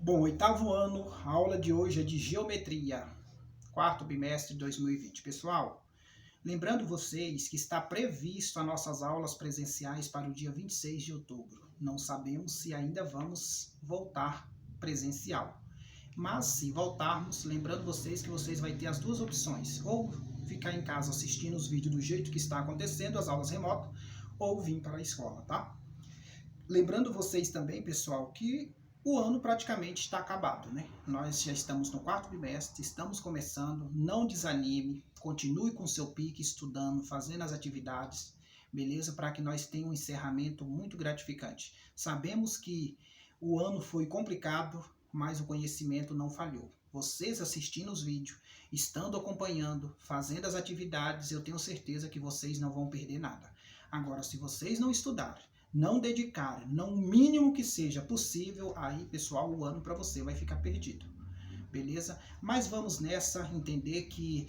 Bom, oitavo ano, a aula de hoje é de geometria, quarto bimestre de 2020. Pessoal, lembrando vocês que está previsto as nossas aulas presenciais para o dia 26 de outubro. Não sabemos se ainda vamos voltar presencial. Mas se voltarmos, lembrando vocês que vocês vão ter as duas opções, ou ficar em casa assistindo os vídeos do jeito que está acontecendo, as aulas remotas, ou vir para a escola, tá? Lembrando vocês também, pessoal, que o ano praticamente está acabado, né? Nós já estamos no quarto bimestre, estamos começando, não desanime, continue com seu pique, estudando, fazendo as atividades, beleza? Para que nós tenhamos um encerramento muito gratificante. Sabemos que o ano foi complicado, mas o conhecimento não falhou. Vocês assistindo os vídeos, estando acompanhando, fazendo as atividades, eu tenho certeza que vocês não vão perder nada. Agora, se vocês não estudarem, não dedicar, não o mínimo que seja possível, aí, pessoal, o ano para você vai ficar perdido, beleza? Mas vamos nessa, entender que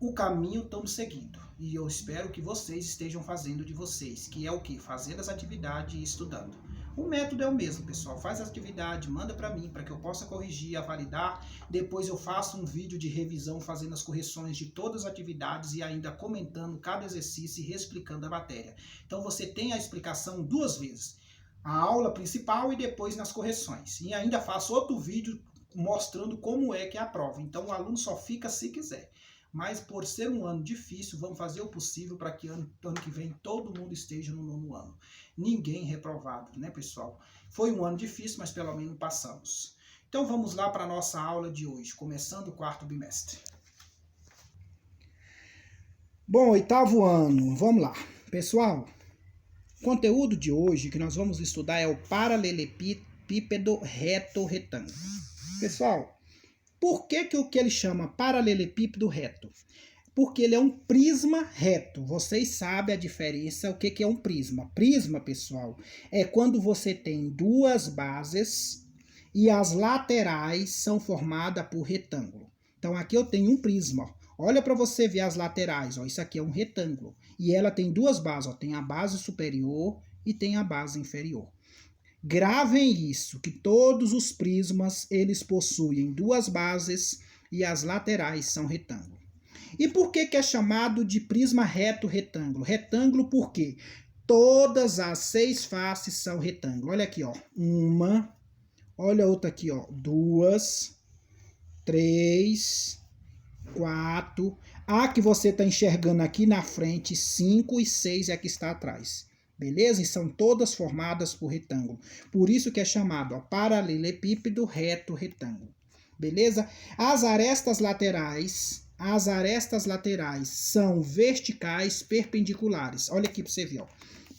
o caminho estamos seguindo, e eu espero que vocês estejam fazendo de vocês, que é o que? Fazendo as atividades e estudando. O método é o mesmo, pessoal. Faz a atividade, manda para mim, para que eu possa corrigir, validar. Depois eu faço um vídeo de revisão fazendo as correções de todas as atividades e ainda comentando cada exercício e reexplicando a matéria. Então você tem a explicação duas vezes. A aula principal e depois nas correções. E ainda faço outro vídeo mostrando como é que é a prova. Então o aluno só fica se quiser. Mas por ser um ano difícil, vamos fazer o possível para que ano que vem todo mundo esteja no nono ano. Ninguém reprovado, né, pessoal? Foi um ano difícil, mas pelo menos passamos. Então vamos lá para a nossa aula de hoje, começando o quarto bimestre. Bom, oitavo ano, vamos lá. Pessoal, o conteúdo de hoje que nós vamos estudar é o paralelepípedo reto-retângulo. Pessoal, por que ele chama paralelepípedo reto? Porque ele é um prisma reto. Vocês sabem a diferença, o que é um prisma. Prisma, pessoal, é quando você tem duas bases e as laterais são formadas por retângulo. Então aqui eu tenho um prisma. Olha para você ver as laterais. Ó, isso aqui é um retângulo. E ela tem duas bases. Ó, tem a base superior e tem a base inferior. Gravem isso, que todos os prismas, eles possuem duas bases e as laterais são retângulo. E por que é chamado de prisma reto-retângulo? Retângulo porque todas as 6 faces são retângulo. Olha aqui, ó, uma, olha outra aqui, ó, 2, 3, 4, a que você está enxergando aqui na frente, 5 e 6 é a que está atrás. Beleza? E são todas formadas por retângulo. Por isso que é chamado ó, paralelepípedo reto-retângulo. Beleza? As arestas laterais são verticais perpendiculares. Olha aqui para você ver. Ó.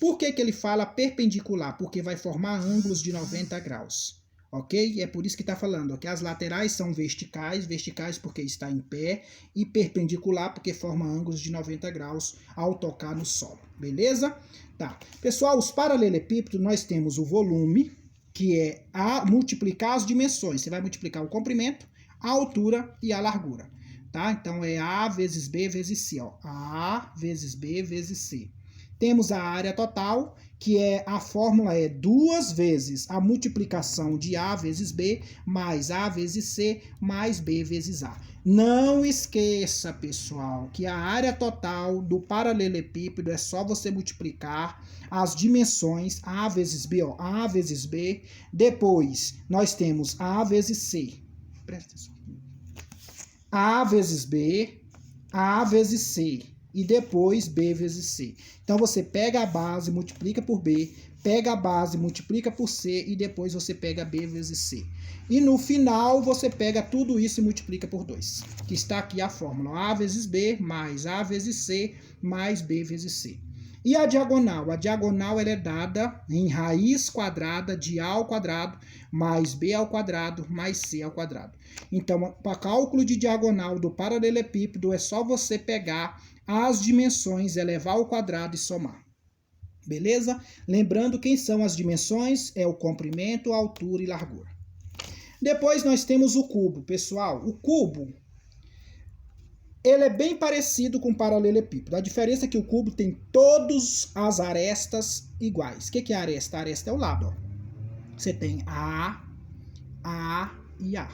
Por que ele fala perpendicular? Porque vai formar ângulos de 90 graus. Ok? É por isso que está falando ó, que as laterais são verticais porque está em pé, e perpendicular porque forma ângulos de 90 graus ao tocar no solo. Beleza? Tá. Pessoal, os paralelepípedos, nós temos o volume, que é multiplicar as dimensões. Você vai multiplicar o comprimento, a altura e a largura. Tá? Então, é A vezes B vezes C. Ó. A vezes B vezes C. Temos a área total, que a fórmula é 2 vezes a multiplicação de A vezes B, mais A vezes C, mais B vezes A. Não esqueça, pessoal, que a área total do paralelepípedo é só você multiplicar as dimensões A vezes B, ó, A vezes B. Depois, nós temos A vezes C. Presta atenção. A vezes B, A vezes C. E depois B vezes C. Então, você pega a base, multiplica por B, pega a base, multiplica por C, e depois você pega B vezes C. E no final, você pega tudo isso e multiplica por 2. Que está aqui a fórmula A vezes B, mais A vezes C, mais B vezes C. E a diagonal? A diagonal ela é dada em raiz quadrada de A ao quadrado, mais B ao quadrado, mais C ao quadrado. Então, para cálculo de diagonal do paralelepípedo, é só você pegar as dimensões, elevar ao quadrado e somar. Beleza? Lembrando quem são as dimensões, é o comprimento, a altura e largura. Depois nós temos o cubo, pessoal. O cubo, ele é bem parecido com o paralelepípedo. A diferença é que o cubo tem todas as arestas iguais. O que é a aresta? A aresta é o lado. Ó. Você tem A, e A.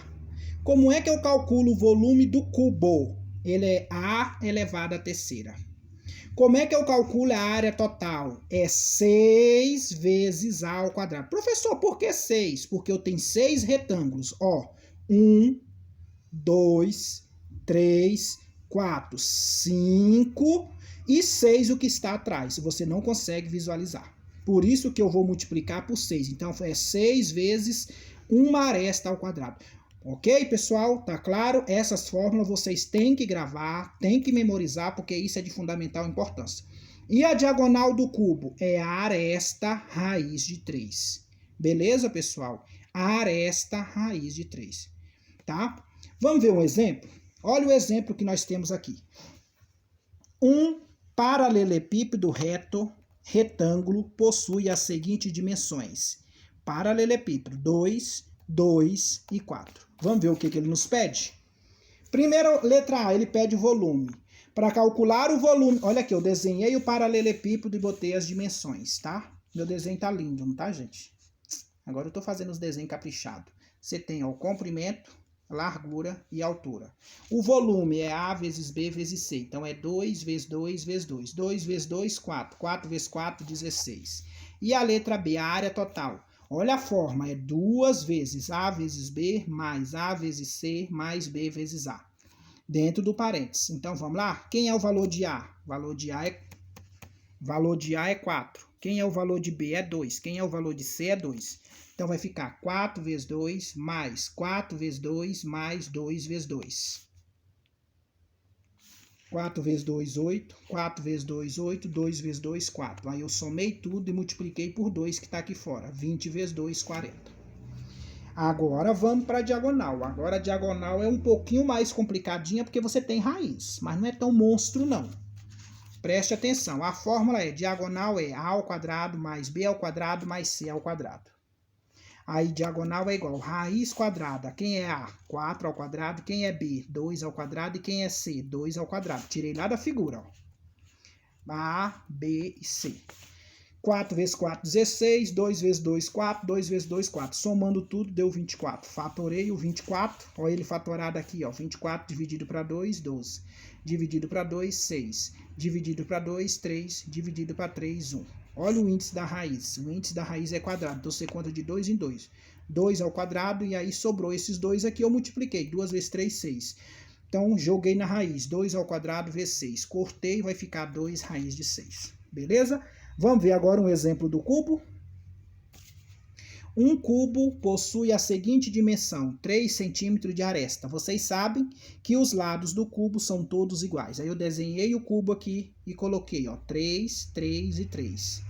Como é que eu calculo o volume do cubo? Ele é A elevado à terceira. Como é que eu calculo a área total? É 6 vezes A ao quadrado. Professor, por que 6? Porque eu tenho 6 retângulos. Ó, 1, 2, 3, 4, 5 e 6 o que está atrás. Você não consegue visualizar. Por isso que eu vou multiplicar por 6. Então, é 6 vezes uma aresta ao quadrado. Ok, pessoal? Tá claro? Essas fórmulas vocês têm que gravar, têm que memorizar, porque isso é de fundamental importância. E a diagonal do cubo é a aresta raiz de 3. Beleza, pessoal? A aresta raiz de 3. Tá? Vamos ver um exemplo? Olha o exemplo que nós temos aqui. Um paralelepípedo retângulo possui as seguintes dimensões. Paralelepípedo 2, 2 e 4. Vamos ver o que ele nos pede? Primeiro, letra A, ele pede volume. Para calcular o volume, olha aqui, eu desenhei o paralelepípedo e botei as dimensões, tá? Meu desenho tá lindo, não tá, gente? Agora eu tô fazendo os desenhos caprichados. Você tem ó, o comprimento, largura e altura. O volume é A vezes B vezes C. Então, é 2 vezes 2 vezes 2. 2 vezes 2, 4. 4 vezes 4, 16. E a letra B, a área total. Olha a forma, é 2 vezes A vezes B, mais A vezes C, mais B vezes A. Dentro do parênteses. Então, vamos lá? Quem é o valor de A? Valor de A é 4. Quem é o valor de B? É 2. Quem é o valor de C? É 2. Então, vai ficar 4 vezes 2, mais 4 vezes 2, mais 2 vezes 2. 4 vezes 2, 8. 4 vezes 2, 8. 2 vezes 2, 4. Aí eu somei tudo e multipliquei por 2 que está aqui fora. 20 vezes 2, 40. Agora vamos para a diagonal. Agora a diagonal é um pouquinho mais complicadinha porque você tem raiz. Mas não é tão monstro não. Preste atenção. A fórmula é diagonal é A ao quadrado mais B ao quadrado mais C ao quadrado. Aí, diagonal é igual raiz quadrada. Quem é A? 4 ao quadrado. Quem é B? 2 ao quadrado. E quem é C? 2 ao quadrado. Tirei lá da figura, ó. A, B e C. 4 vezes 4, 16. 2 vezes 2, 4. 2 vezes 2, 4. Somando tudo, deu 24. Fatorei o 24. Olha ele fatorado aqui, ó. 24 dividido para 2, 12. Dividido para 2, 6. Dividido para 2, 3. Dividido para 3, 1. Olha o índice da raiz. O índice da raiz é quadrado. Então, você conta de 2 em 2. 2 ao quadrado e aí sobrou esses 2 aqui. Eu multipliquei. 2 vezes 3, 6. Então, joguei na raiz. 2 ao quadrado vezes 6. Cortei, vai ficar 2 raiz de 6. Beleza? Vamos ver agora um exemplo do cubo. Um cubo possui a seguinte dimensão, 3 centímetros de aresta. Vocês sabem que os lados do cubo são todos iguais. Aí eu desenhei o cubo aqui e coloquei, ó, 3, 3 e 3.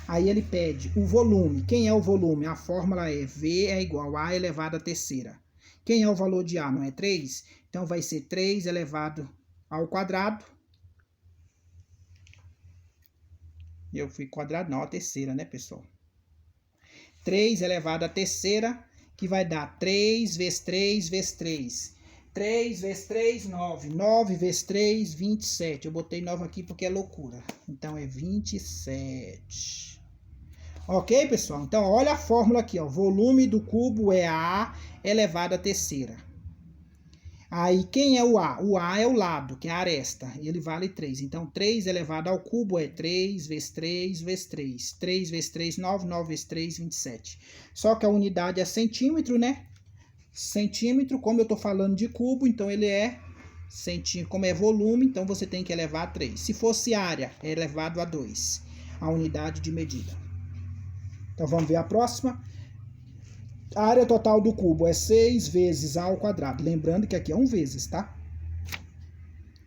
Aí ele pede o volume. Quem é o volume? A fórmula é V é igual a elevado à terceira. Quem é o valor de A? Não é 3? Então vai ser 3 elevado ao quadrado. Eu fui quadrado, não, a terceira, né, pessoal? 3 elevado à terceira, que vai dar 3 vezes 3 vezes 3. 3 vezes 3, 9. 9 vezes 3, 27. Eu botei 9 aqui porque é loucura. Então, é 27. Ok, pessoal? Então, olha a fórmula aqui, ó. Volume do cubo é A elevado à terceira. Aí, quem é o A? O A é o lado, que é a aresta. Ele vale 3. Então, 3 elevado ao cubo é 3 vezes 3 vezes 3. 3 vezes 3, 9. 9 vezes 3, 27. Só que a unidade é centímetro, né? Centímetro, como eu estou falando de cubo, então ele é centímetro. Como é volume, então você tem que elevar a 3. Se fosse área, é elevado a 2. A unidade de medida. Então, vamos ver a próxima. A área total do cubo é 6 vezes A ao quadrado. Lembrando que aqui é 1 vezes, tá?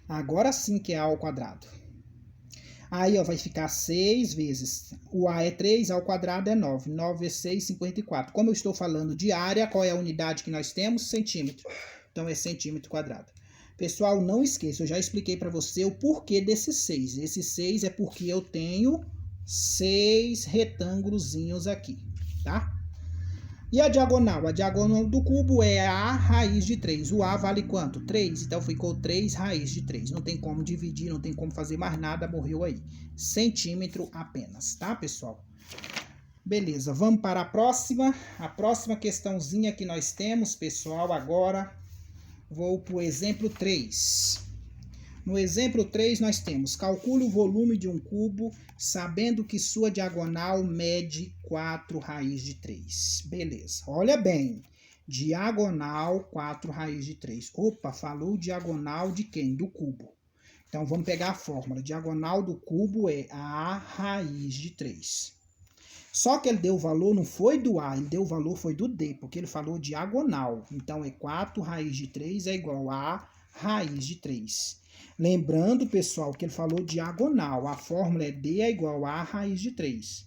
Agora sim que é A ao quadrado. Aí, ó, vai ficar 6 vezes. O A é 3, A ao quadrado é 9. 9 vezes 6, 54. Como eu estou falando de área, qual é a unidade que nós temos? Centímetro. Então, é centímetro quadrado. Pessoal, não esqueça, eu já expliquei para você o porquê desse 6. Esse 6 é porque eu tenho 6 retângulozinhos aqui, tá? E a diagonal? A diagonal do cubo é A raiz de 3. O A vale quanto? 3. Então ficou 3 raiz de 3. Não tem como dividir, não tem como fazer mais nada, morreu aí. Centímetro apenas, tá, pessoal? Beleza, vamos para a próxima. A próxima questãozinha que nós temos, pessoal, agora vou para o exemplo 3. No exemplo 3 nós temos: calcule o volume de um cubo sabendo que sua diagonal mede 4 raiz de 3. Beleza, olha bem. Diagonal 4 raiz de 3. Opa, falou diagonal de quem? Do cubo. Então vamos pegar a fórmula. Diagonal do cubo é A raiz de 3. Só que ele deu o valor, não foi do A, ele deu o valor, foi do D, porque ele falou diagonal. Então, é 4 raiz de 3 é igual a raiz de 3. Lembrando, pessoal, que ele falou diagonal. A fórmula é D é igual a raiz de 3.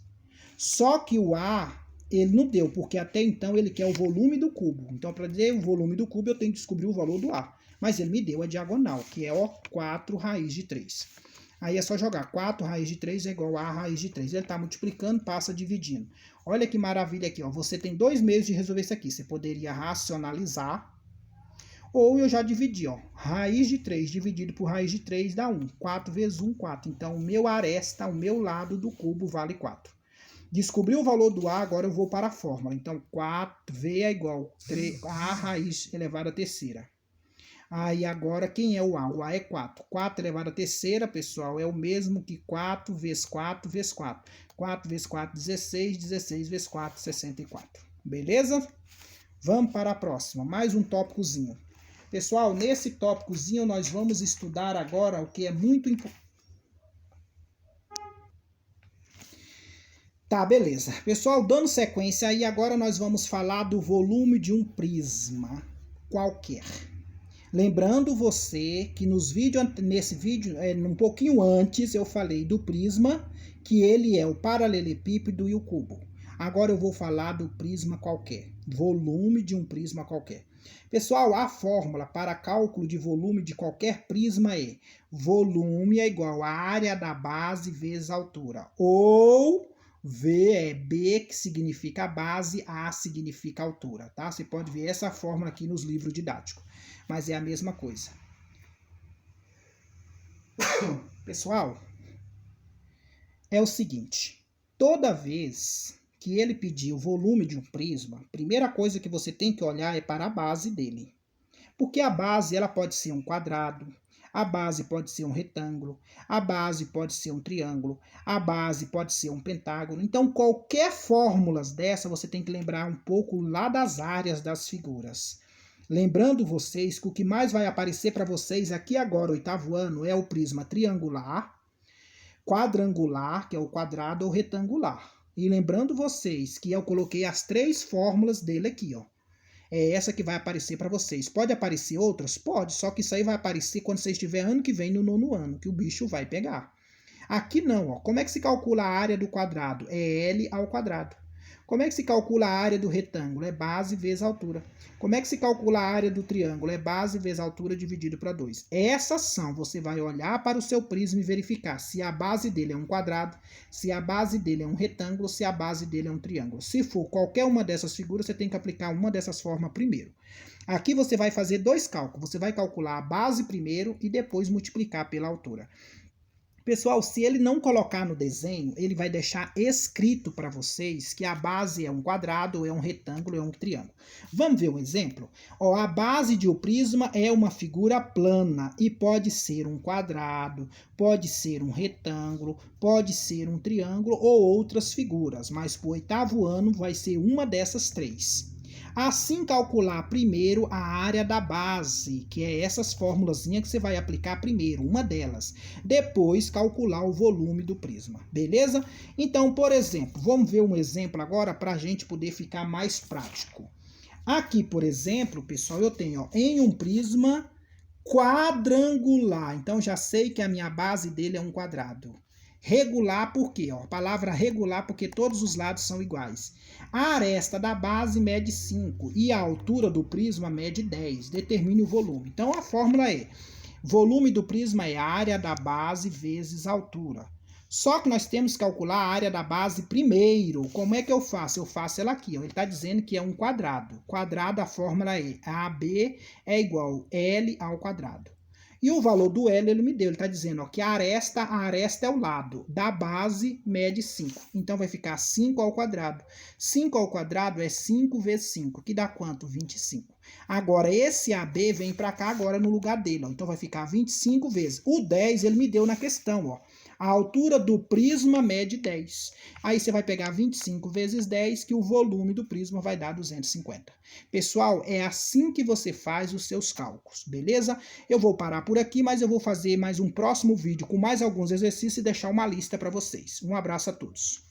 Só que o A, ele não deu, porque até então ele quer o volume do cubo. Então, para dizer o volume do cubo, eu tenho que descobrir o valor do A. Mas ele me deu a diagonal, que é 4 raiz de 3. Aí é só jogar 4 raiz de 3 é igual a raiz de 3. Ele está multiplicando, passa dividindo. Olha que maravilha aqui, ó. Você tem dois meios de resolver isso aqui. Você poderia racionalizar, ou eu já dividi, ó. Raiz de 3 dividido por raiz de 3 dá 1. 4 vezes 1, 4. Então, o meu aresta, o meu lado do cubo vale 4. Descobri o valor do A, agora eu vou para a fórmula. Então, 4V é igual a raiz elevada à terceira. Aí agora, quem é o A? O A é 4. 4 elevado à terceira, pessoal, é o mesmo que 4 vezes 4 vezes 4. 4 vezes 4, 16. 16 vezes 4, 64. Beleza? Vamos para a próxima. Mais um tópicozinho. Pessoal, nesse tópicozinho nós vamos estudar agora o que é muito importante. Tá, beleza. Pessoal, dando sequência aí, agora nós vamos falar do volume de um prisma qualquer. Lembrando você que nesse vídeo, um pouquinho antes, eu falei do prisma, que ele é o paralelepípedo e o cubo. Agora eu vou falar do prisma qualquer, volume de um prisma qualquer. Pessoal, a fórmula para cálculo de volume de qualquer prisma é: volume é igual a área da base vezes a altura. Ou V é B, que significa a base, A significa a altura, tá? Você pode ver essa fórmula aqui nos livros didáticos, mas é a mesma coisa. Pessoal, é o seguinte: toda vez que ele pedir o volume de um prisma, a primeira coisa que você tem que olhar é para a base dele. Porque a base ela pode ser um quadrado, a base pode ser um retângulo, a base pode ser um triângulo, a base pode ser um pentágono. Então, qualquer fórmula dessa, você tem que lembrar um pouco lá das áreas das figuras. Lembrando vocês que o que mais vai aparecer para vocês aqui agora, oitavo ano, é o prisma triangular, quadrangular, que é o quadrado, ou retangular. E lembrando vocês que eu coloquei as 3 fórmulas dele aqui, ó. É essa que vai aparecer para vocês. Pode aparecer outras? Pode, só que isso aí vai aparecer quando você estiver ano que vem no 9º ano, que o bicho vai pegar. Aqui não, ó. Como é que se calcula a área do quadrado? É L ao quadrado. Como é que se calcula a área do retângulo? É base vezes altura. Como é que se calcula a área do triângulo? É base vezes altura dividido para 2. Essas são, você vai olhar para o seu prisma e verificar se a base dele é um quadrado, se a base dele é um retângulo, se a base dele é um triângulo. Se for qualquer uma dessas figuras, você tem que aplicar uma dessas formas primeiro. Aqui você vai fazer 2 cálculos. Você vai calcular a base primeiro e depois multiplicar pela altura. Pessoal, se ele não colocar no desenho, ele vai deixar escrito para vocês que a base é um quadrado, é um retângulo, é um triângulo. Vamos ver um exemplo? Ó, a base de um prisma é uma figura plana e pode ser um quadrado, pode ser um retângulo, pode ser um triângulo ou outras figuras, mas para o 8º ano vai ser uma dessas 3. Assim, calcular primeiro a área da base, que é essas formulazinhas que você vai aplicar primeiro, uma delas. Depois, calcular o volume do prisma, beleza? Então, por exemplo, vamos ver um exemplo agora para a gente poder ficar mais prático. Aqui, por exemplo, pessoal, eu tenho em um prisma quadrangular. Então, já sei que a minha base dele é um quadrado. Regular por quê? A palavra regular porque todos os lados são iguais. A aresta da base mede 5 e a altura do prisma mede 10. Determine o volume. Então a fórmula é: volume do prisma é a área da base vezes a altura. Só que nós temos que calcular a área da base primeiro. Como é que eu faço? Eu faço ela aqui. Ó. Ele está dizendo que é um quadrado. Quadrado, a fórmula é AB é igual a L ao quadrado. E o valor do L ele me deu, ele está dizendo ó, que a aresta é o lado, da base mede 5. Então vai ficar 5 ao quadrado. 5 ao quadrado é 5 vezes 5, que dá quanto? 25. Agora, esse AB vem para cá agora no lugar dele, ó. Então vai ficar 25 vezes. O 10 ele me deu na questão, ó. A altura do prisma mede 10. Aí você vai pegar 25 vezes 10, que o volume do prisma vai dar 250. Pessoal, é assim que você faz os seus cálculos, beleza? Eu vou parar por aqui, mas eu vou fazer mais um próximo vídeo com mais alguns exercícios e deixar uma lista para vocês. Um abraço a todos.